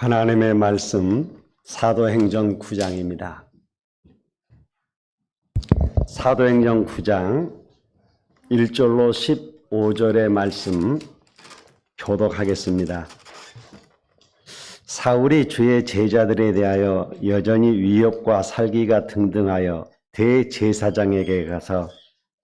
하나님의 말씀 사도행전 9장입니다. 사도행전 9장 1절로 15절의 말씀 교독하겠습니다. 사울이 주의 제자들에 대하여 여전히 위협과 살기가 등등하여 대제사장에게 가서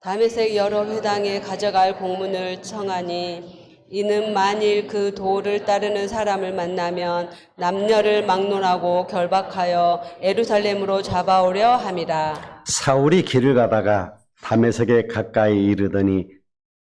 다메섹 여러 회당에 가져갈 공문을 청하니 이는 만일 그 도를 따르는 사람을 만나면 남녀를 막론하고 결박하여 예루살렘으로 잡아오려 함이라. 사울이 길을 가다가 다메섹에 가까이 이르더니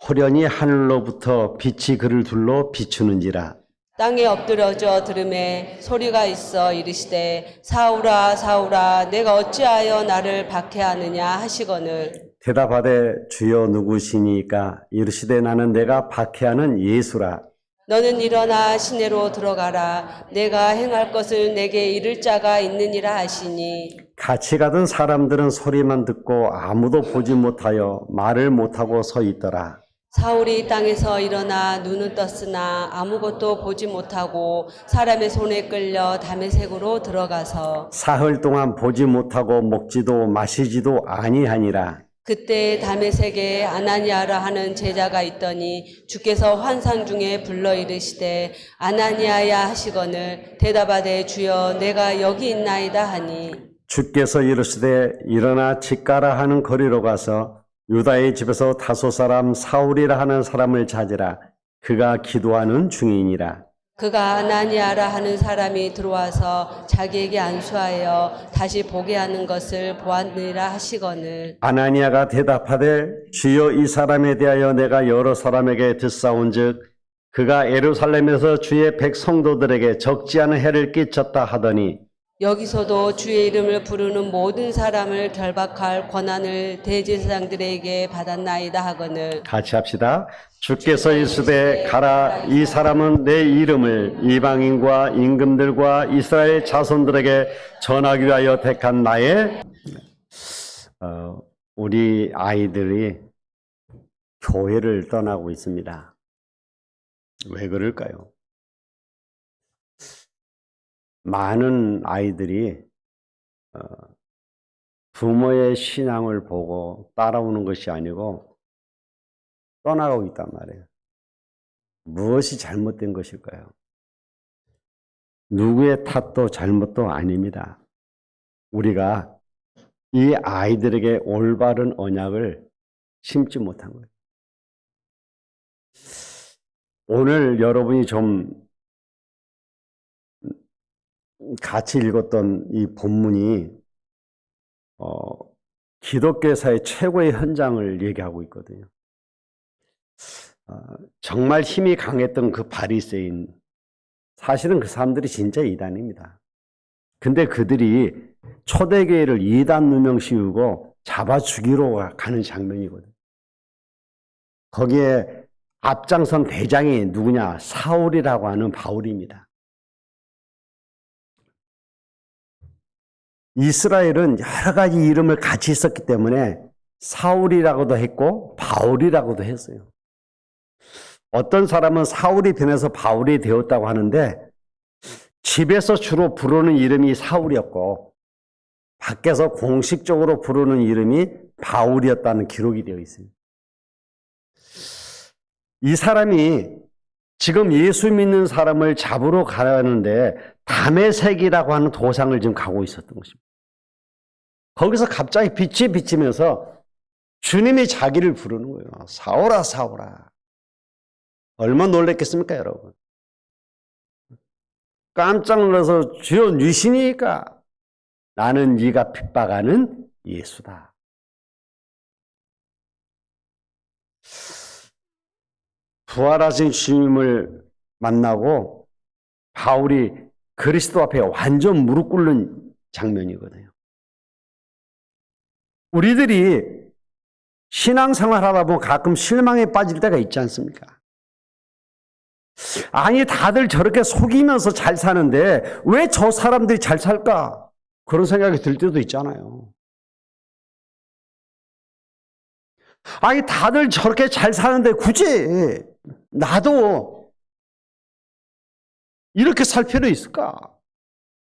호련히 하늘로부터 빛이 그를 둘러 비추는지라. 땅에 엎드려져 들음에 소리가 있어 이르시되 사울아 사울아 내가 어찌하여 나를 박해하느냐 하시거늘 대답하되 주여 누구시니까 이르시되 나는 내가 박해하는 예수라. 너는 일어나 시내로 들어가라 내가 행할 것을 내게 이를 자가 있느니라 하시니 같이 가던 사람들은 소리만 듣고 아무도 보지 못하여 말을 못하고 서 있더라. 사울이 땅에서 일어나 눈은 떴으나 아무것도 보지 못하고 사람의 손에 끌려 다메섹으로 들어가서 사흘 동안 보지 못하고 먹지도 마시지도 아니하니라. 그때 다메섹에 아나니아라 하는 제자가 있더니 주께서 환상 중에 불러 이르시되 아나니아야 하시거늘 대답하되 주여 내가 여기 있나이다 하니 주께서 이르시되 일어나 집가라 하는 거리로 가서 유다의 집에서 다소 사람 사울이라 하는 사람을 찾으라. 그가 기도하는 중이니라. 그가 아나니아라 하는 사람이 들어와서 자기에게 안수하여 다시 보게 하는 것을 보았느니라 하시거늘 아나니아가 대답하되 주여 이 사람에 대하여 내가 여러 사람에게 듣사온즉 그가 예루살렘에서 주의 백성도들에게 적지 않은 해를 끼쳤다 하더니 여기서도 주의 이름을 부르는 모든 사람을 결박할 권한을 대제사장들에게 받았나이다 하거늘 같이 합시다. 주께서 이르시되 가라. 이 사람은 내 이름을 이방인과 임금들과 이스라엘 자손들에게 전하기 위하여 택한 나의 우리 아이들이 교회를 떠나고 있습니다. 왜 그럴까요? 많은 아이들이 부모의 신앙을 보고 따라오는 것이 아니고 떠나가고 있단 말이에요. 무엇이 잘못된 것일까요? 누구의 탓도 잘못도 아닙니다. 우리가 이 아이들에게 올바른 언약을 심지 못한 거예요. 오늘 여러분이 좀 같이 읽었던 이 본문이 기독교사의 최고의 현장을 얘기하고 있거든요. 정말 힘이 강했던 그 바리새인, 사실은 그 사람들이 진짜 이단입니다. 근데 그들이 초대교회를 이단 누명 씌우고 잡아 죽이러 가는 장면이거든요. 거기에 앞장선 대장이 누구냐? 사울이라고 하는 바울입니다. 이스라엘은 여러 가지 이름을 같이 썼기 때문에 사울이라고도 했고 바울이라고도 했어요. 어떤 사람은 사울이 변해서 바울이 되었다고 하는데 집에서 주로 부르는 이름이 사울이었고 밖에서 공식적으로 부르는 이름이 바울이었다는 기록이 되어 있습니다. 이 사람이 지금 예수 믿는 사람을 잡으러 가는데 다메섹이라고 하는 도상을 지금 가고 있었던 것입니다. 거기서 갑자기 빛이 비치면서 주님이 자기를 부르는 거예요. 사울아 사울아. 얼마나 놀랬겠습니까 여러분. 깜짝 놀라서 주여 누시니까 나는 네가 핍박하는 예수다. 부활하신 주님을 만나고 바울이 그리스도 앞에 완전 무릎 꿇는 장면이거든요. 우리들이 신앙생활 하다 보면 가끔 실망에 빠질 때가 있지 않습니까? 아니 다들 저렇게 속이면서 잘 사는데 왜 저 사람들이 잘 살까? 그런 생각이 들 때도 있잖아요. 아니 다들 저렇게 잘 사는데 굳이 나도 이렇게 살 필요 있을까?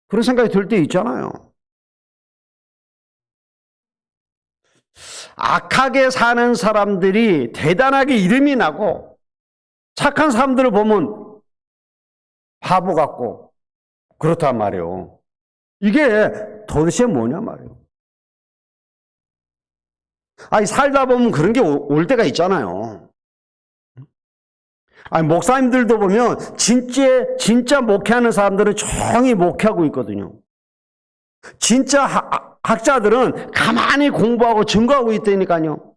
그런 생각이 들 때 있잖아요. 악하게 사는 사람들이 대단하게 이름이 나고 착한 사람들을 보면 바보 같고 그렇단 말이에요. 이게 도대체 뭐냐 말이에요. 아니, 살다 보면 그런 게 올 때가 있잖아요. 아니, 목사님들도 보면 진짜 목회하는 사람들은 조용히 목회하고 있거든요. 진짜 학자들은 가만히 공부하고 증거하고 있다니까요.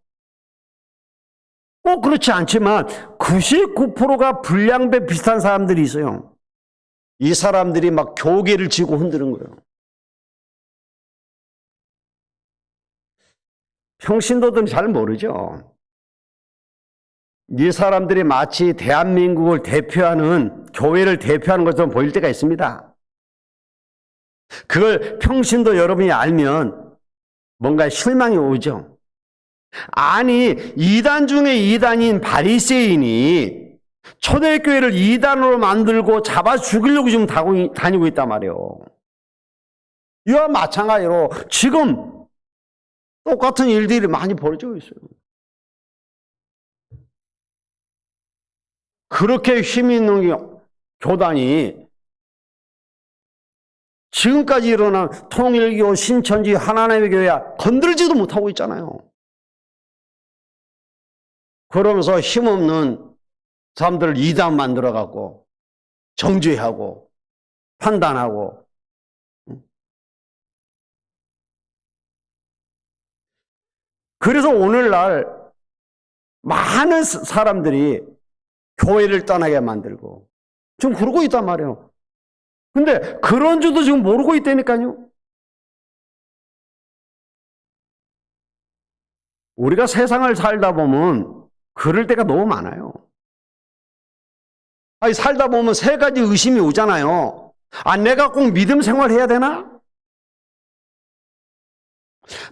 꼭 그렇지 않지만 99%가 불량배 비슷한 사람들이 있어요. 이 사람들이 막 교계를 쥐고 흔드는 거예요. 평신도들은 잘 모르죠. 이 사람들이 마치 대한민국을 대표하는, 교회를 대표하는 것처럼 보일 때가 있습니다. 그걸 평신도 여러분이 알면 뭔가 실망이 오죠. 아니, 이단 중에 이단인 바리새인이 초대교회를 이단으로 만들고 잡아 죽이려고 지금 다니고 있단 말이에요. 이와 마찬가지로 지금 똑같은 일들이 많이 벌어지고 있어요. 그렇게 힘 있는 교단이 지금까지 일어난 통일교, 신천지, 하나님의 교회 건들지도 못하고 있잖아요. 그러면서 힘없는 사람들을 이단 만들어갖고 정죄하고 판단하고. 그래서 오늘날 많은 사람들이 교회를 떠나게 만들고 지금 그러고 있단 말이에요. 근데 그런 줄도 지금 모르고 있다니까요. 우리가 세상을 살다 보면 그럴 때가 너무 많아요. 아니, 살다 보면 세 가지 의심이 오잖아요. 아, 내가 꼭 믿음 생활 해야 되나?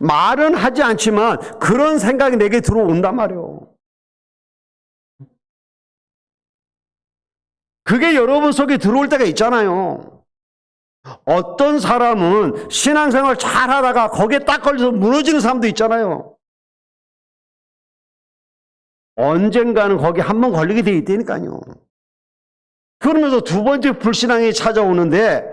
말은 하지 않지만 그런 생각이 내게 들어온단 말이에요. 그게 여러분 속에 들어올 때가 있잖아요. 어떤 사람은 신앙생활 잘 하다가 거기에 딱 걸려서 무너지는 사람도 있잖아요. 언젠가는 거기 한 번 걸리게 돼 있다니까요. 그러면서 두 번째 불신앙이 찾아오는데,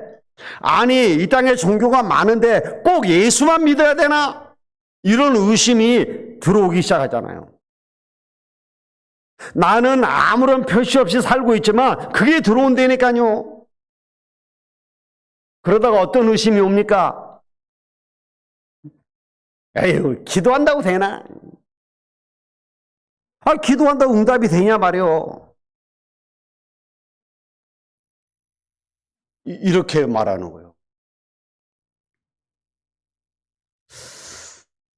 아니, 이 땅에 종교가 많은데 꼭 예수만 믿어야 되나? 이런 의심이 들어오기 시작하잖아요. 나는 아무런 표시 없이 살고 있지만 그게 들어온다니까요. 그러다가 어떤 의심이 옵니까? 에휴, 기도한다고 되나? 아, 기도한다고 응답이 되냐 말이요. 이렇게 말하는 거예요.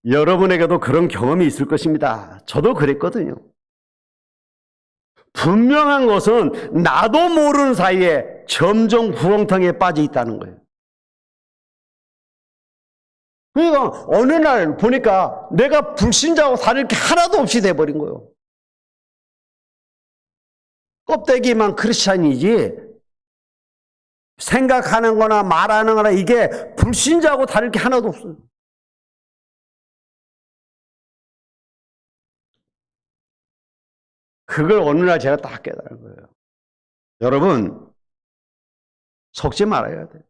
여러분에게도 그런 경험이 있을 것입니다. 저도 그랬거든요. 분명한 것은 나도 모르는 사이에 점점 구렁텅이에 빠져 있다는 거예요. 그러니까 어느 날 보니까 내가 불신자하고 다를 게 하나도 없이 돼버린 거예요. 껍데기만 크리스찬이지 생각하는 거나 말하는 거나 이게 불신자하고 다를 게 하나도 없어요. 그걸 어느 날 제가 딱 깨달은 거예요. 여러분, 속지 말아야 돼요.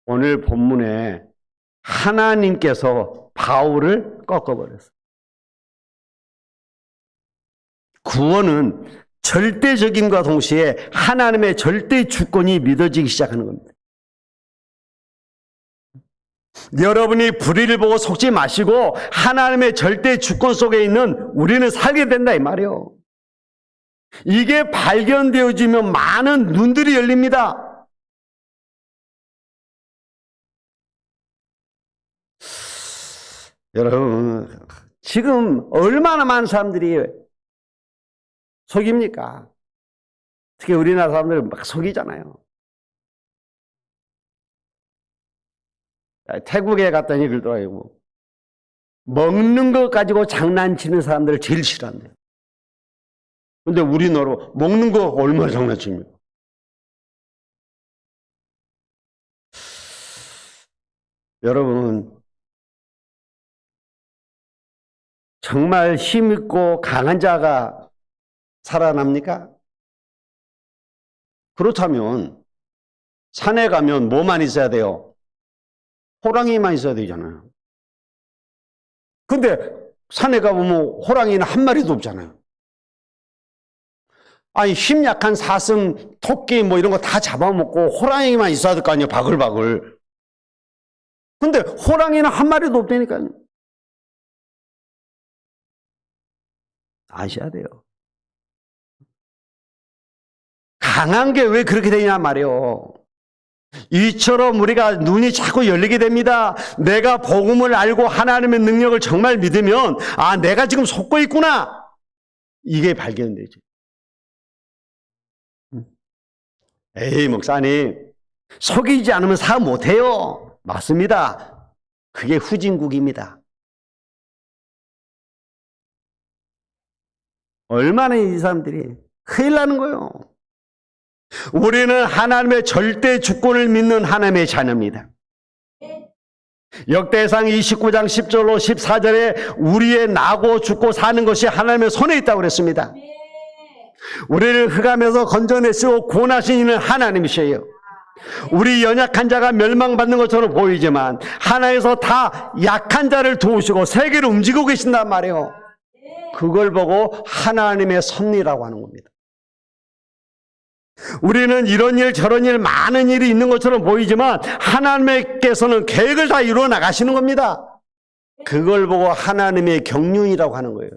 오늘 본문에 하나님께서 바울을 꺾어버렸어요. 구원은 절대적임과 동시에 하나님의 절대 주권이 믿어지기 시작하는 겁니다. 여러분이 불의를 보고 속지 마시고 하나님의 절대 주권 속에 있는 우리는 살게 된다 이 말이에요. 이게 발견되어지면 많은 눈들이 열립니다. 여러분, 지금 얼마나 많은 사람들이 속입니까? 특히 우리나라 사람들 막 속이잖아요. 태국에 갔더니 그러더라고요. 먹는 것 가지고 장난치는 사람들을 제일 싫어한대요. 근데 우리나라 먹는 거 얼마나 장난칩니까? 여러분, 정말 힘있고 강한 자가 살아납니까? 그렇다면 산에 가면 뭐만 있어야 돼요? 호랑이만 있어야 되잖아요. 근데 산에 가보면 호랑이는 한 마리도 없잖아요. 아니, 힘 약한 사슴, 토끼 뭐 이런 거 다 잡아먹고 호랑이만 있어야 될 거 아니에요, 바글바글. 근데 호랑이는 한 마리도 없다니까요. 아셔야 돼요. 강한 게 왜 그렇게 되냐 말이에요. 이처럼 우리가 눈이 자꾸 열리게 됩니다. 내가 복음을 알고 하나님의 능력을 정말 믿으면 아, 내가 지금 속고 있구나. 이게 발견되죠. 에이, 목사님, 속이지 않으면 사업 못해요. 맞습니다. 그게 후진국입니다. 얼마나 이 사람들이 큰일 나는 거예요. 우리는 하나님의 절대 주권을 믿는 하나님의 자녀입니다. 역대상 29장 10절로 14절에 우리의 나고 죽고 사는 것이 하나님의 손에 있다고 그랬습니다. 우리를 흑암에서 건져내시고 구원하신 이는 하나님이셔요. 우리 연약한 자가 멸망받는 것처럼 보이지만 하나님께서 다 약한 자를 도우시고 세계를 움직이고 계신단 말이에요. 그걸 보고 하나님의 섭리라고 하는 겁니다. 우리는 이런 일 저런 일 많은 일이 있는 것처럼 보이지만 하나님께서는 계획을 다 이루어 나가시는 겁니다. 그걸 보고 하나님의 경륜이라고 하는 거예요.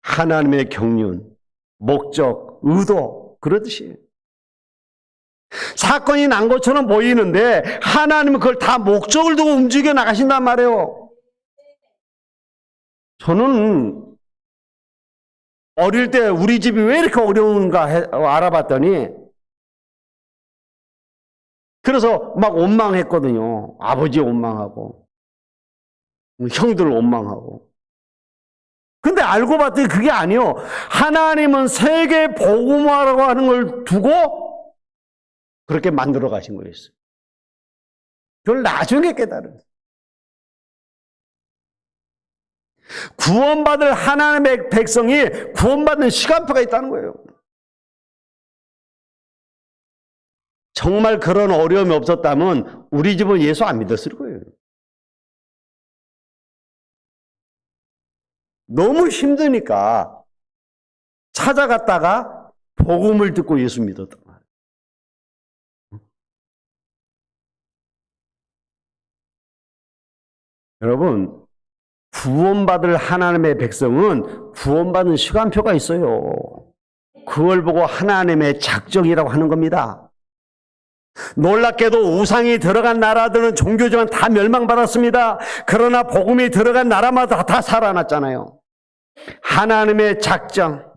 하나님의 경륜, 목적, 의도 그러듯이 사건이 난 것처럼 보이는데 하나님은 그걸 다 목적을 두고 움직여 나가신단 말이에요. 저는 어릴 때 우리 집이 왜 이렇게 어려운가 알아봤더니 그래서 막 원망했거든요. 아버지 원망하고 형들 원망하고. 근데 알고 봤더니 그게 아니에요. 하나님은 세계 복음화라고 하는 걸 두고 그렇게 만들어 가신 거였어요. 그걸 나중에 깨달은. 구원받을 하나님의 백성이 구원받는 시간표가 있다는 거예요. 정말 그런 어려움이 없었다면 우리 집은 예수 안 믿었을 거예요. 너무 힘드니까 찾아갔다가 복음을 듣고 예수 믿었단 말이에요. 여러분, 구원받을 하나님의 백성은 구원받는 시간표가 있어요. 그걸 보고 하나님의 작정이라고 하는 겁니다. 놀랍게도 우상이 들어간 나라들은 종교지만 다 멸망받았습니다. 그러나 복음이 들어간 나라마다 다 살아났잖아요. 하나님의 작정.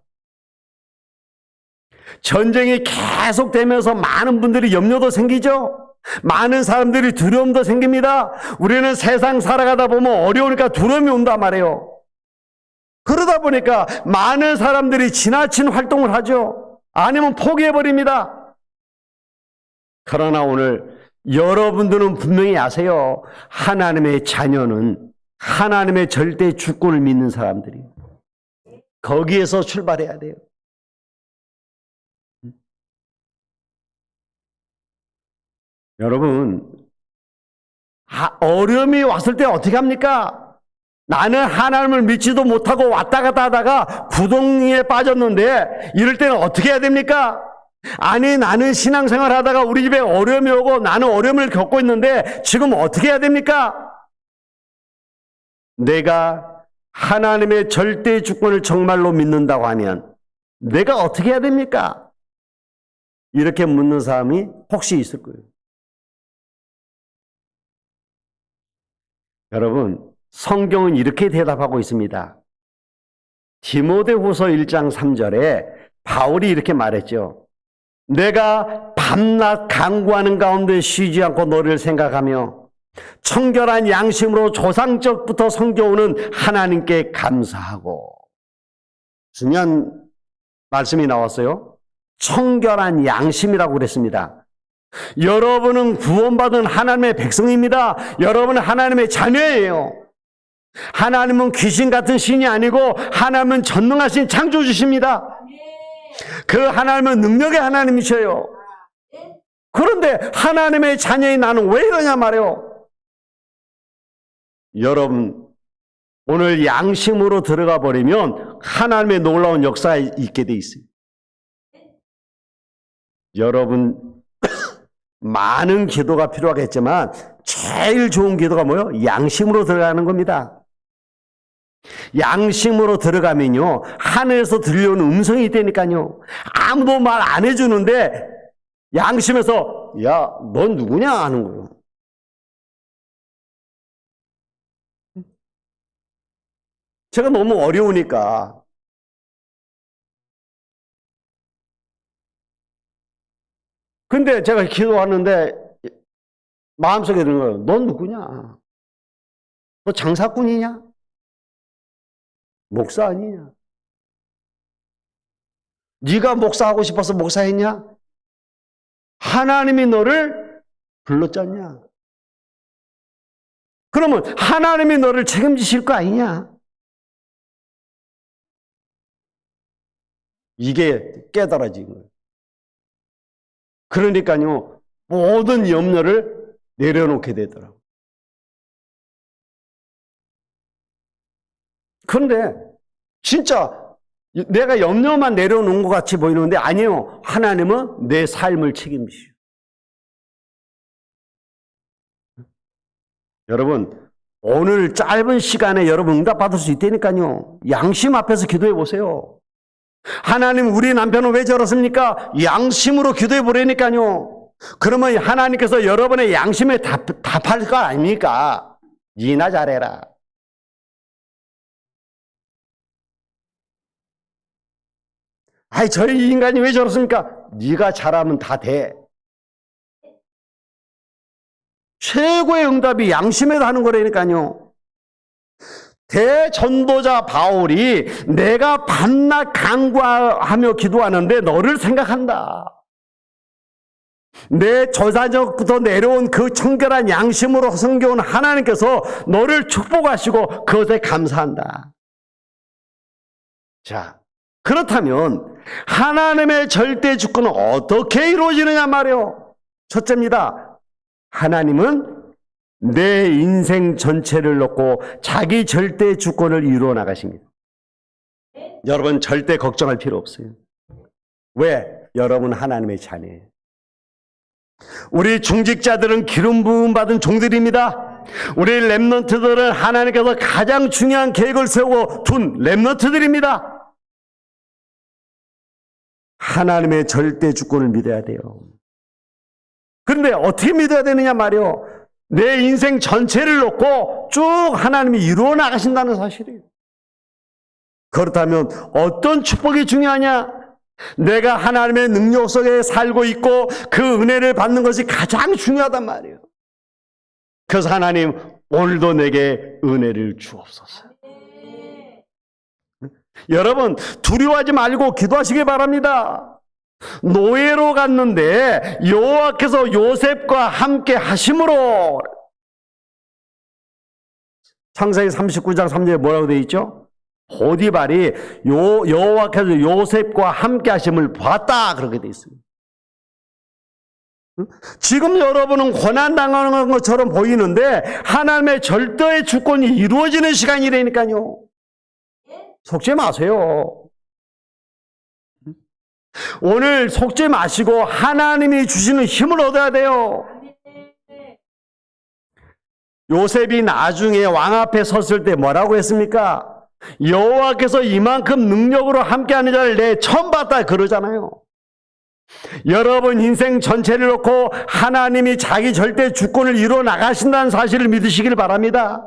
전쟁이 계속되면서 많은 분들이 염려도 생기죠. 많은 사람들이 두려움도 생깁니다. 우리는 세상 살아가다 보면 어려우니까 두려움이 온단 말이에요. 그러다 보니까 많은 사람들이 지나친 활동을 하죠. 아니면 포기해버립니다. 그러나 오늘 여러분들은 분명히 아세요. 하나님의 자녀는 하나님의 절대 주권을 믿는 사람들이 거기에서 출발해야 돼요. 여러분, 어려움이 왔을 때 어떻게 합니까? 나는 하나님을 믿지도 못하고 왔다 갔다 하다가 구덩이에 빠졌는데 이럴 때는 어떻게 해야 됩니까? 아니, 나는 신앙생활 하다가 우리 집에 어려움이 오고 나는 어려움을 겪고 있는데 지금 어떻게 해야 됩니까? 내가 하나님의 절대 주권을 정말로 믿는다고 하면 내가 어떻게 해야 됩니까? 이렇게 묻는 사람이 혹시 있을 거예요. 여러분, 성경은 이렇게 대답하고 있습니다. 디모데후서 1장 3절에 바울이 이렇게 말했죠. 내가 밤낮 간구하는 가운데 쉬지 않고 너를 생각하며 청결한 양심으로 조상적부터 섬겨오는 하나님께 감사하고. 중요한 말씀이 나왔어요. 청결한 양심이라고 그랬습니다. 여러분은 구원받은 하나님의 백성입니다. 여러분은 하나님의 자녀예요. 하나님은 귀신 같은 신이 아니고 하나님은 전능하신 창조주십니다. 그 하나님은 능력의 하나님이셔요. 그런데 하나님의 자녀인 나는 왜 이러냐 말이에요. 여러분, 오늘 양심으로 들어가 버리면 하나님의 놀라운 역사에 있게 돼 있어요. 여러분, 많은 기도가 필요하겠지만 제일 좋은 기도가 뭐예요? 양심으로 들어가는 겁니다. 양심으로 들어가면요, 하늘에서 들려오는 음성이 되니까요. 아무도 말 안 해주는데 양심에서 야, 넌 누구냐 하는 거예요. 제가 너무 어려우니까 근데 제가 기도하는데 마음속에 드는 거예요. 넌 누구냐? 너 장사꾼이냐? 목사 아니냐? 네가 목사하고 싶어서 목사했냐? 하나님이 너를 불렀잖냐? 그러면 하나님이 너를 책임지실 거 아니냐? 이게 깨달아진 거예요. 그러니까요, 모든 염려를 내려놓게 되더라고요. 그런데 진짜 내가 염려만 내려놓은 것 같이 보이는데 아니에요. 하나님은 내 삶을 책임지셔. 여러분, 오늘 짧은 시간에 여러분 응답받을 수 있다니까요. 양심 앞에서 기도해 보세요. 하나님, 우리 남편은 왜 저렇습니까? 양심으로 기도해 보라니까요. 그러면 하나님께서 여러분의 양심에 답할 거 아닙니까? 니나 잘해라. 아이, 저희 인간이 왜 저렇습니까? 네가 잘하면 다 돼. 최고의 응답이 양심에도 하는 거라니까요. 대전도자 바울이 내가 밤낮 간구하며 기도하는데 너를 생각한다. 내 저자적부터 내려온 그 청결한 양심으로 섬겨온 하나님께서 너를 축복하시고 그것에 감사한다. 자, 그렇다면 하나님의 절대 주권은 어떻게 이루어지느냐 말이요. 첫째입니다. 하나님은 내 인생 전체를 놓고 자기 절대 주권을 이루어 나가십니다. 여러분, 절대 걱정할 필요 없어요. 왜? 여러분 하나님의 자녀예요. 우리 중직자들은 기름 부음 받은 종들입니다. 우리 렘넌트들은 하나님께서 가장 중요한 계획을 세우고 둔 렘넌트들입니다. 하나님의 절대 주권을 믿어야 돼요. 그런데 어떻게 믿어야 되느냐 말이요. 내 인생 전체를 놓고 쭉 하나님이 이루어 나가신다는 사실이에요. 그렇다면 어떤 축복이 중요하냐? 내가 하나님의 능력 속에 살고 있고 그 은혜를 받는 것이 가장 중요하단 말이에요. 그래서 하나님, 오늘도 내게 은혜를 주옵소서. 여러분, 두려워하지 말고 기도하시기 바랍니다. 노예로 갔는데 여호와께서 요셉과 함께 하심으로, 창세기 39장 3절에 뭐라고 되어 있죠? 보디발이 여호와께서 요셉과 함께 하심을 봤다, 그렇게 되어 있습니다. 지금 여러분은 고난당하는 것처럼 보이는데 하나님의 절대의 주권이 이루어지는 시간이라니까요. 속지 마세요. 오늘 속지 마시고 하나님이 주시는 힘을 얻어야 돼요. 요셉이 나중에 왕 앞에 섰을 때 뭐라고 했습니까? 여호와께서 이만큼 능력으로 함께하는 자를 내 처음 봤다 그러잖아요. 여러분 인생 전체를 놓고 하나님이 자기 절대 주권을 이루어 나가신다는 사실을 믿으시길 바랍니다.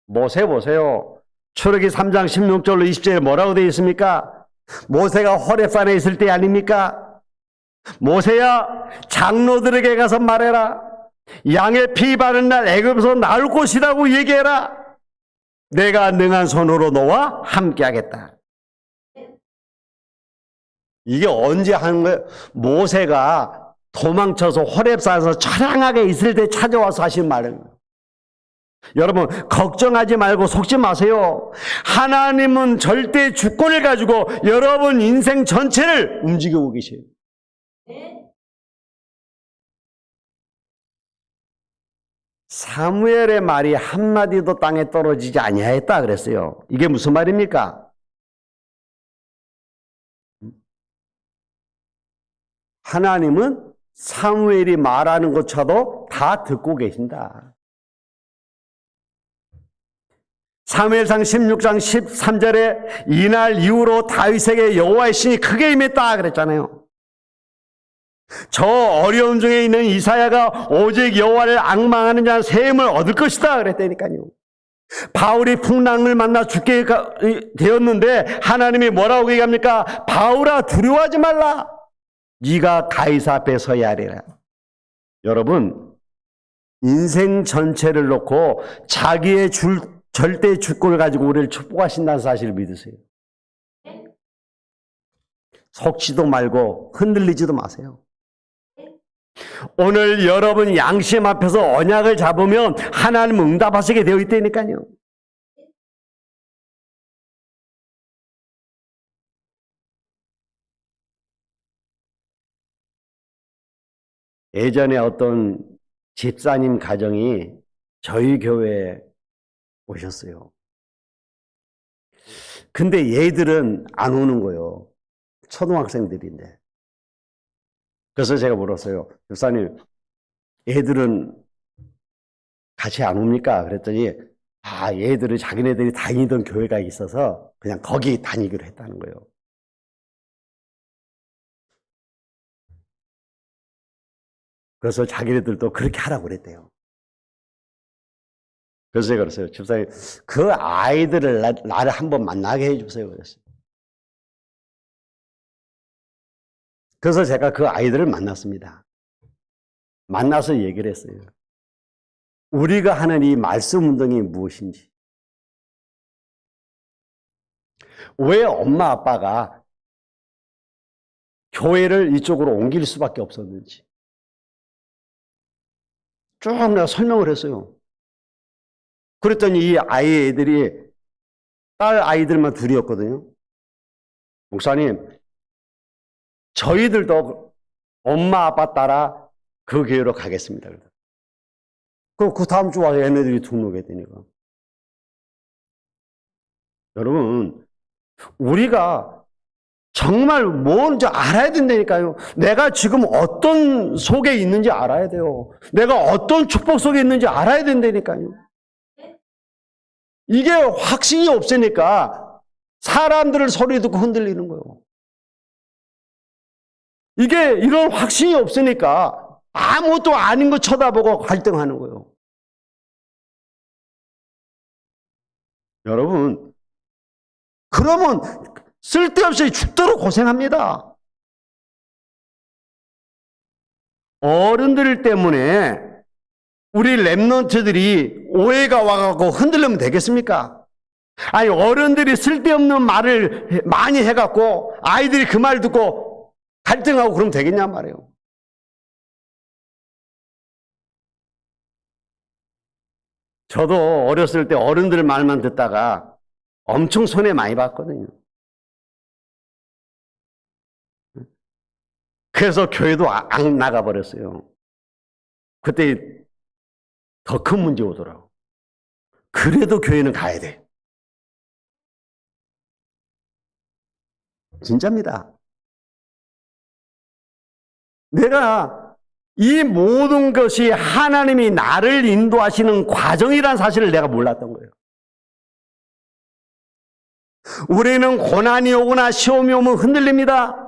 모세 보세요. 출애기 3장 16절로 20절에 뭐라고 되어 있습니까? 모세가 호렙산에 있을 때 아닙니까? 모세야, 장로들에게 가서 말해라. 양의 피 바른 날 애굽에서 나올 곳이라고 얘기해라. 내가 능한 손으로 너와 함께하겠다. 이게 언제 하는 거예요? 모세가 도망쳐서 호렙산에서 처량하게 있을 때 찾아와서 하신 말입니다. 여러분, 걱정하지 말고 속지 마세요. 하나님은 절대 주권을 가지고 여러분 인생 전체를 움직이고 계셔요. 사무엘의 말이 한마디도 땅에 떨어지지 아니하였다 그랬어요. 이게 무슨 말입니까? 하나님은 사무엘이 말하는 것조차도 다 듣고 계신다. 사무엘상 16장 13절에 이날 이후로 다윗에게 여호와의 신이 크게 임했다 그랬잖아요. 저 어려움 중에 있는 이사야가 오직 여호와를 앙망하는 자는 새 힘을 얻을 것이다 그랬다니까요. 바울이 풍랑을 만나 죽게 되었는데 하나님이 뭐라고 얘기합니까? 바울아, 두려워하지 말라. 네가 가이사 앞에 서야 하리라. 여러분, 인생 전체를 놓고 자기의 절대 주권을 가지고 우리를 축복하신다는 사실을 믿으세요. 속지도 말고 흔들리지도 마세요. 오늘 여러분 양심 앞에서 언약을 잡으면 하나님 응답하시게 되어 있다니까요. 예전에 어떤 집사님 가정이 저희 교회에 오셨어요. 근데 얘들은 안 오는 거예요. 초등학생들인데. 그래서 제가 물었어요. 집사님, 얘들은 같이 안 옵니까? 그랬더니 얘들은 자기네들이 다니던 교회가 있어서 그냥 거기 다니기로 했다는 거예요. 그래서 자기네들도 그렇게 하라고 그랬대요. 그래서 제가 그랬어요. 집사님, 그 아이들을 나를 한번 만나게 해주세요. 그랬어요. 그래서 제가 그 아이들을 만났습니다. 만나서 얘기를 했어요. 우리가 하는 이 말씀 운동이 무엇인지, 왜 엄마 아빠가 교회를 이쪽으로 옮길 수밖에 없었는지 쭉 내가 설명을 했어요. 그랬더니 이 아이들이 딸 아이들만 둘이었거든요. 목사님, 저희들도 엄마 아빠 따라 그 교회로 가겠습니다. 그 다음 주 와서 얘네들이 등록해야 되니까. 여러분, 우리가 정말 뭔지 알아야 된다니까요. 내가 지금 어떤 속에 있는지 알아야 돼요. 내가 어떤 축복 속에 있는지 알아야 된다니까요. 이게 확신이 없으니까 사람들을 소리 듣고 흔들리는 거예요. 이게 이런 확신이 없으니까 아무것도 아닌 거 쳐다보고 갈등하는 거예요. 여러분, 그러면 쓸데없이 죽도록 고생합니다. 어른들 때문에 우리 랩런트들이 오해가 와갖고 흔들리면 되겠습니까? 아니, 어른들이 쓸데없는 말을 많이 해갖고 아이들이 그 말 듣고 갈등하고 그러면 되겠냐 말이에요. 저도 어렸을 때 어른들 말만 듣다가 엄청 손해 많이 봤거든요. 그래서 교회도 안 나가버렸어요. 그때 더 큰 문제 오더라고. 그래도 교회는 가야 돼. 진짜입니다. 내가 이 모든 것이 하나님이 나를 인도하시는 과정이라는 사실을 내가 몰랐던 거예요. 우리는 고난이 오거나 시험이 오면 흔들립니다.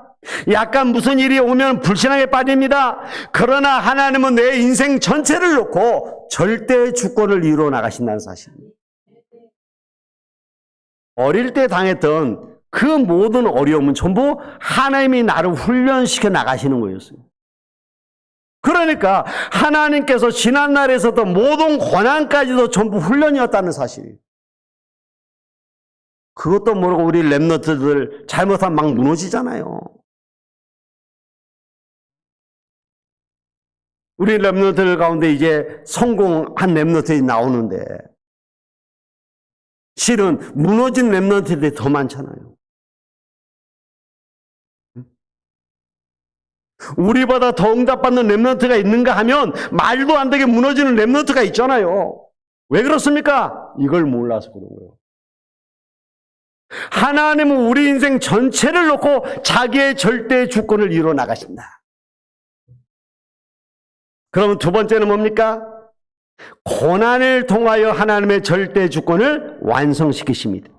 약간 무슨 일이 오면 불신앙에 빠집니다. 그러나 하나님은 내 인생 전체를 놓고 절대 주권을 이루어 나가신다는 사실입니다. 어릴 때 당했던 그 모든 어려움은 전부 하나님이 나를 훈련시켜 나가시는 거였어요. 그러니까 하나님께서 지난날에서도 모든 고난까지도 전부 훈련이었다는 사실이에요. 그것도 모르고 우리 랩너트들 잘못하면 막 무너지잖아요. 우리 랩너트들 가운데 이제 성공한 랩너트들이 나오는데 실은 무너진 랩너트들이 더 많잖아요. 우리보다 더 응답받는 랩너트가 있는가 하면 말도 안 되게 무너지는 랩너트가 있잖아요. 왜 그렇습니까? 이걸 몰라서 그런 거예요. 하나님은 우리 인생 전체를 놓고 자기의 절대 주권을 이루어 나가신다. 그러면 두 번째는 뭡니까? 고난을 통하여 하나님의 절대 주권을 완성시키십니다.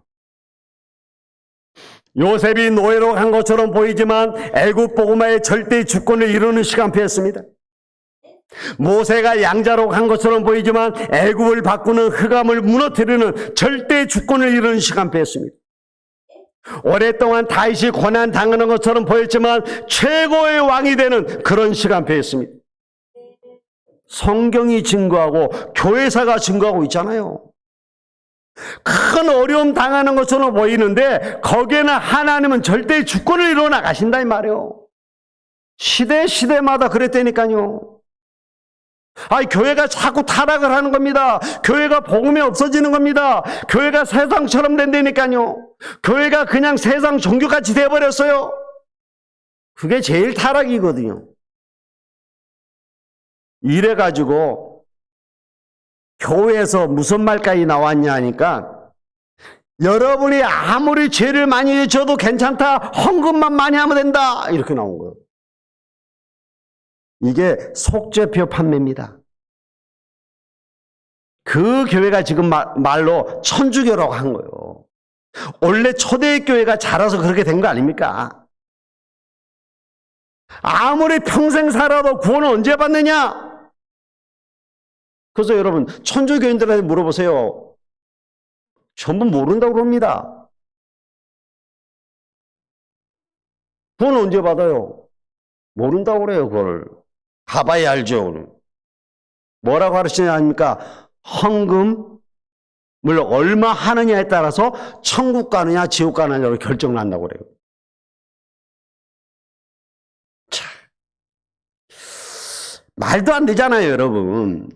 요셉이 노예로 간 것처럼 보이지만 애굽 복음화의 절대 주권을 이루는 시간표였습니다. 모세가 양자로 간 것처럼 보이지만 애굽을 바꾸는 흑암을 무너뜨리는 절대 주권을 이루는 시간표였습니다. 오랫동안 다윗이 고난 당하는 것처럼 보였지만 최고의 왕이 되는 그런 시간표였습니다. 성경이 증거하고 교회사가 증거하고 있잖아요. 큰 어려움 당하는 것처럼 보이는데 거기에는 하나님은 절대 주권을 이루어 나가신다 이 말이에요. 시대마다 그랬다니까요. 교회가 자꾸 타락을 하는 겁니다. 교회가 복음이 없어지는 겁니다. 교회가 세상처럼 된다니까요. 교회가 그냥 세상 종교같이 돼버렸어요. 그게 제일 타락이거든요. 이래가지고 교회에서 무슨 말까지 나왔냐 하니까 여러분이 아무리 죄를 많이 져도 괜찮다. 헌금만 많이 하면 된다. 이렇게 나온 거예요. 이게 속죄표 판매입니다. 그 교회가 지금 말로 천주교라고 한 거예요. 원래 초대교회가 자라서 그렇게 된 거 아닙니까? 아무리 평생 살아도 구원을 언제 받느냐? 그래서 여러분 천주교인들한테 물어보세요. 전부 모른다고 그럽니다. 구원을 언제 받아요? 모른다고 그래요. 그걸 가봐야 알죠. 뭐라고 가르치냐 아닙니까? 헌금을 얼마 하느냐에 따라서 천국 가느냐 지옥 가느냐로 결정난다고 그래요. 자, 말도 안 되잖아요, 여러분.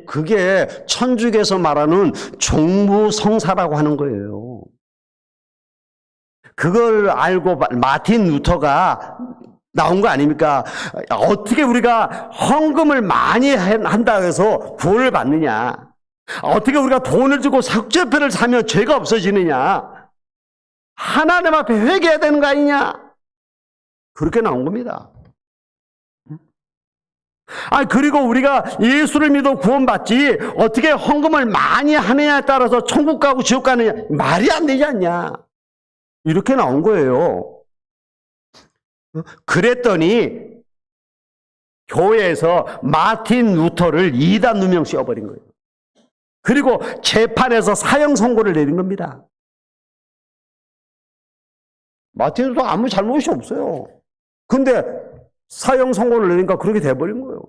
그게 천주교에서 말하는 종무성사라고 하는 거예요. 그걸 알고 마틴 루터가 나온 거 아닙니까? 어떻게 우리가 헌금을 많이 한다고 해서 구원을 받느냐? 어떻게 우리가 돈을 주고 속죄표를 사면 죄가 없어지느냐? 하나님 앞에 회개해야 되는 거 아니냐? 그렇게 나온 겁니다. 그리고 우리가 예수를 믿어 구원받지 어떻게 헌금을 많이 하느냐에 따라서 천국 가고 지옥 가느냐? 말이 안 되지 않냐? 이렇게 나온 거예요. 그랬더니 교회에서 마틴 루터를 이단 누명 씌워버린 거예요. 그리고 재판에서 사형 선고를 내린 겁니다. 마틴 루터 아무 잘못이 없어요. 근데 사형 선고를 내니까 그렇게 돼버린 거예요.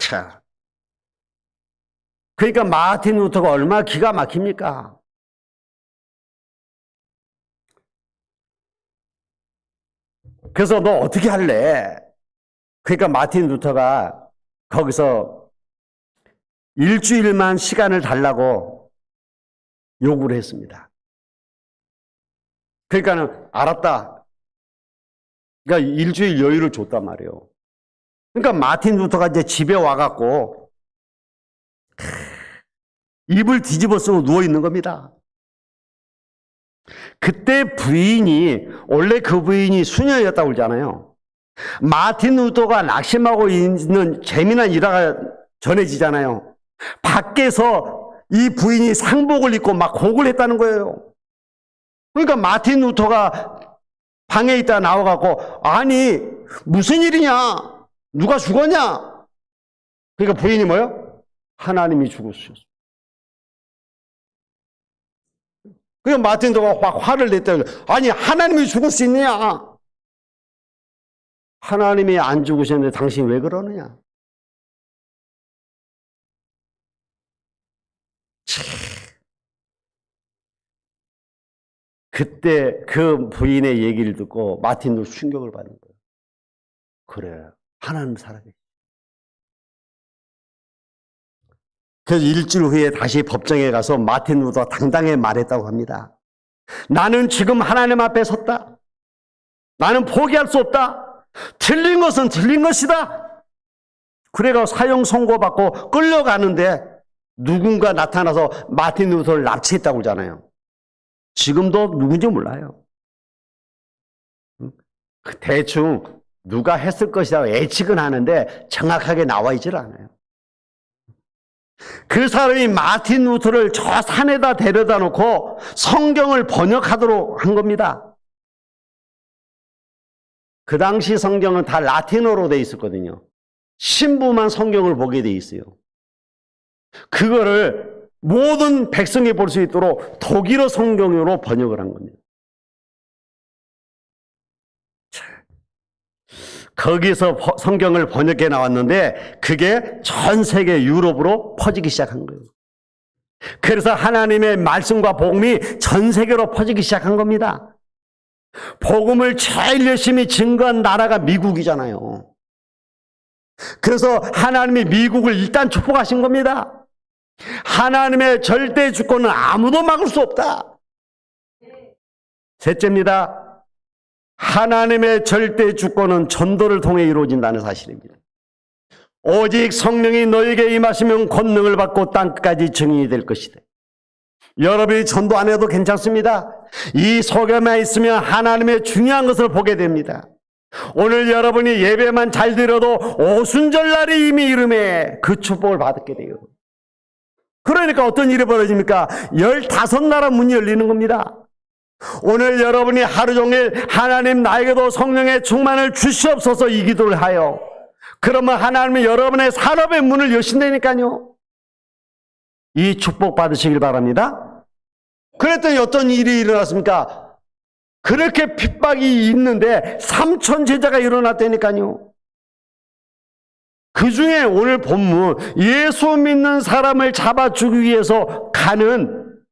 자, 그러니까 마틴 루터가 얼마나 기가 막힙니까? 그래서 너 어떻게 할래? 그러니까 마틴 루터가 거기서 일주일만 시간을 달라고 요구를 했습니다. 그러니까는 알았다. 그러니까 일주일 여유를 줬단 말이에요. 그러니까 마틴 루터가 이제 집에 와갖고 이불 뒤집어 쓰고 누워 있는 겁니다. 그때 부인이, 원래 그 부인이 수녀였다고 그러잖아요. 마틴 루터가 낙심하고 있는 재미난 일화가 전해지잖아요. 밖에서 이 부인이 상복을 입고 막 곡을 했다는 거예요. 그러니까 마틴 루터가 방에 있다 나와갖고, 아니 무슨 일이냐? 누가 죽었냐? 그러니까 부인이 뭐요? 하나님이 죽으셨어. 그러니까 마틴 루터가 화를 냈다고. 아니 하나님이 죽을 수 있느냐? 하나님이 안 죽으셨는데 당신이 왜 그러느냐? 그때 그 부인의 얘기를 듣고 마틴도 충격을 받는 거예요. 그래, 하나님 살아계시. 그래서 일주일 후에 다시 법정에 가서 마틴 루터가 당당히 말했다고 합니다. 나는 지금 하나님 앞에 섰다. 나는 포기할 수 없다. 틀린 것은 틀린 것이다. 그래가 사형 선고받고 끌려가는데 누군가 나타나서 마틴 루터를 납치했다고 그러잖아요. 지금도 누군지 몰라요. 대충 누가 했을 것이라고 예측은 하는데 정확하게 나와 있질 않아요. 그 사람이 마틴 루터를 저 산에다 데려다 놓고 성경을 번역하도록 한 겁니다. 그 당시 성경은 다 라틴어로 돼 있었거든요. 신부만 성경을 보게 돼 있어요. 그거를 모든 백성이 볼 수 있도록 독일어 성경으로 번역을 한 겁니다. 거기서 성경을 번역해 나왔는데 그게 전 세계 유럽으로 퍼지기 시작한 거예요. 그래서 하나님의 말씀과 복음이 전 세계로 퍼지기 시작한 겁니다. 복음을 제일 열심히 증거한 나라가 미국이잖아요. 그래서 하나님이 미국을 일단 축복하신 겁니다. 하나님의 절대 주권은 아무도 막을 수 없다. 셋째입니다. 하나님의 절대 주권은 전도를 통해 이루어진다는 사실입니다. 오직 성령이 너에게 임하시면 권능을 받고 땅끝까지 증인이 될 것이다. 여러분이 전도 안 해도 괜찮습니다. 이 속에만 있으면 하나님의 중요한 것을 보게 됩니다. 오늘 여러분이 예배만 잘 드려도 오순절날이 이미 이름에 그 축복을 받게 돼요. 그러니까 어떤 일이 벌어집니까? 15나라 문이 열리는 겁니다. 오늘 여러분이 하루 종일 하나님 나에게도 성령의 충만을 주시옵소서 이 기도를 하여 그러면 하나님은 여러분의 산업의 문을 여신다니까요. 이 축복 받으시길 바랍니다. 그랬더니 어떤 일이 일어났습니까? 그렇게 핍박이 있는데 3천 제자가 일어났다니까요. 그 중에 오늘 본문 예수 믿는 사람을 잡아 주기 위해서 가는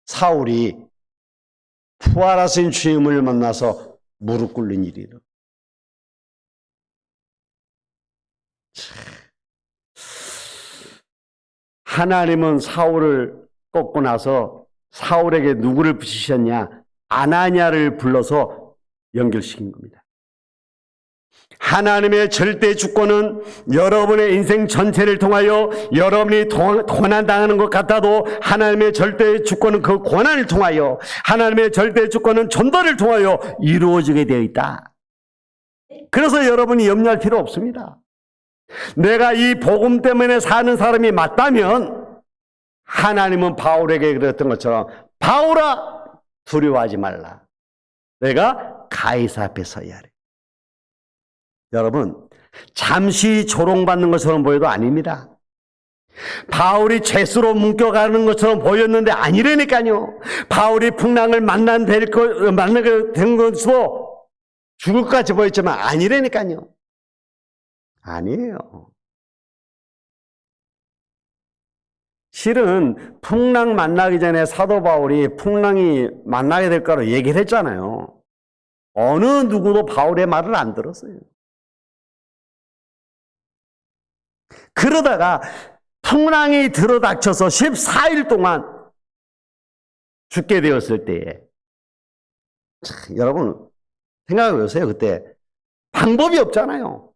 사울이 부활하신 주님을 만나서 무릎 꿇는 일이에요. 하나님은 사울을 꺾고 나서 사울에게 누구를 붙이셨냐? 아나니아를 불러서 연결시킨 겁니다. 하나님의 절대 주권은 여러분의 인생 전체를 통하여 여러분이 고난당하는 것 같아도 하나님의 절대 주권은 그 고난을 통하여 하나님의 절대 주권은 전도를 통하여 이루어지게 되어 있다. 그래서 여러분이 염려할 필요 없습니다. 내가 이 복음 때문에 사는 사람이 맞다면 하나님은 바울에게 그랬던 것처럼 바울아 두려워하지 말라. 내가 가이사 앞에 서야 하리. 여러분, 잠시 조롱받는 것처럼 보여도 아닙니다. 바울이 죄수로 묶여가는 것처럼 보였는데 아니라니까요. 바울이 풍랑을 만나게 된 것도 죽을 것 같이 보였지만 아니라니까요. 아니에요. 실은 풍랑 만나기 전에 사도 바울이 풍랑이 만나게 될 거라고 얘기를 했잖아요. 어느 누구도 바울의 말을 안 들었어요. 그러다가 풍랑이 들어닥쳐서 14일 동안 죽게 되었을 때에 여러분 생각해 보세요. 그때 방법이 없잖아요.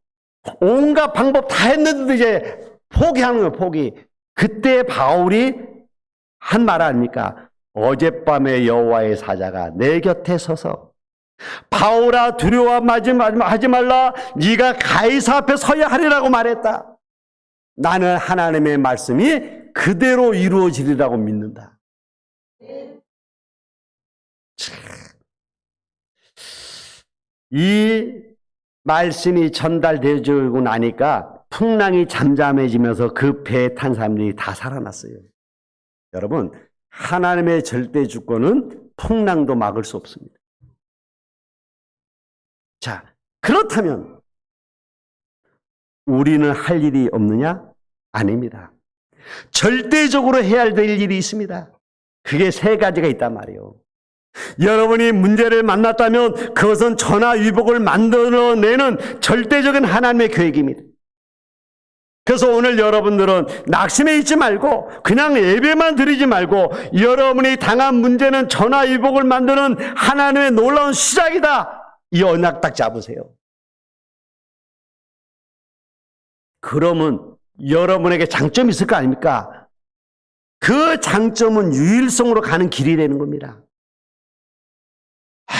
온갖 방법 다 했는데도 이제 포기하는 거예요. 포기. 그때 바울이 한 말 아닙니까? 어젯밤에 여호와의 사자가 내 곁에 서서 바울아 두려워하지 말라. 네가 가이사 앞에 서야 하리라고 말했다. 나는 하나님의 말씀이 그대로 이루어지리라고 믿는다. 이 말씀이 전달되고 나니까 풍랑이 잠잠해지면서 그 배에 탄 사람들이 다 살아났어요. 여러분, 하나님의 절대 주권은 풍랑도 막을 수 없습니다. 자, 그렇다면 우리는 할 일이 없느냐? 아닙니다. 절대적으로 해야 될 일이 있습니다. 그게 3가지가 있단 말이에요. 여러분이 문제를 만났다면 그것은 전화위복을 만들어내는 절대적인 하나님의 계획입니다. 그래서 오늘 여러분들은 낙심해 있지 말고 그냥 예배만 드리지 말고 여러분이 당한 문제는 전화위복을 만드는 하나님의 놀라운 시작이다. 이 언약 딱 잡으세요. 그러면 여러분에게 장점이 있을 거 아닙니까? 그 장점은 유일성으로 가는 길이 되는 겁니다.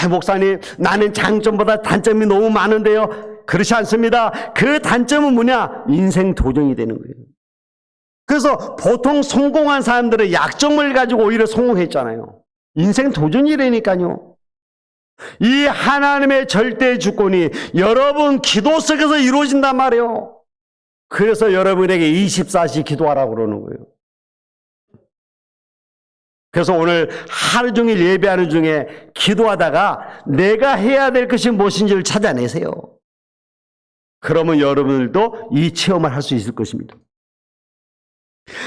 목사님, 나는 장점보다 단점이 너무 많은데요. 그렇지 않습니다. 그 단점은 뭐냐? 인생 도전이 되는 거예요. 그래서 보통 성공한 사람들은 약점을 가지고 오히려 성공했잖아요. 인생 도전이라니까요. 이 하나님의 절대 주권이 여러분 기도 속에서 이루어진단 말이에요. 그래서 여러분에게 24시 기도하라고 그러는 거예요. 그래서 오늘 하루 종일 예배하는 중에 기도하다가 내가 해야 될 것이 무엇인지를 찾아내세요. 그러면 여러분들도 이 체험을 할 수 있을 것입니다.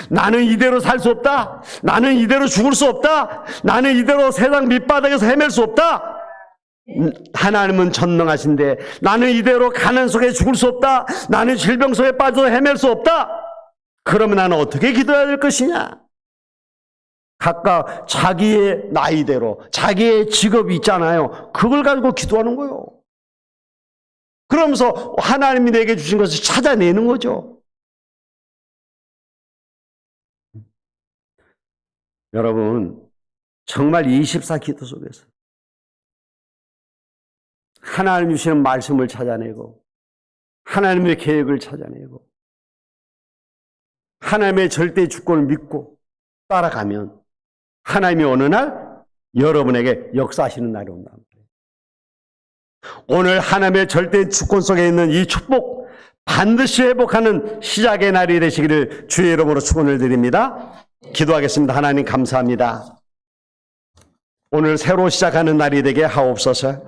나는 이대로 살 수 없다. 나는 이대로 죽을 수 없다. 나는 이대로 세상 밑바닥에서 헤맬 수 없다. 하나님은 전능하신데 나는 이대로 가난 속에 죽을 수 없다. 나는 질병 속에 빠져서 헤맬 수 없다. 그러면 나는 어떻게 기도해야 될 것이냐? 각각 자기의 나이대로 자기의 직업이 있잖아요. 그걸 가지고 기도하는 거예요. 그러면서 하나님이 내게 주신 것을 찾아내는 거죠. 여러분, 정말 24 기도 속에서 하나님 주시는 말씀을 찾아내고 하나님의 계획을 찾아내고 하나님의 절대 주권을 믿고 따라가면 하나님이 어느 날 여러분에게 역사하시는 날이 온다. 오늘 하나님의 절대 주권 속에 있는 이 축복 반드시 회복하는 시작의 날이 되시기를 주의 이름으로 축원을 드립니다. 기도하겠습니다. 하나님 감사합니다. 오늘 새로 시작하는 날이 되게 하옵소서.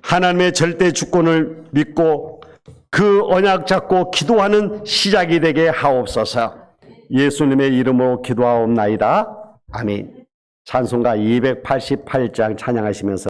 하나님의 절대 주권을 믿고 그 언약 잡고 기도하는 시작이 되게 하옵소서. 예수님의 이름으로 기도하옵나이다. 아멘. 찬송가 288장 찬양하시면서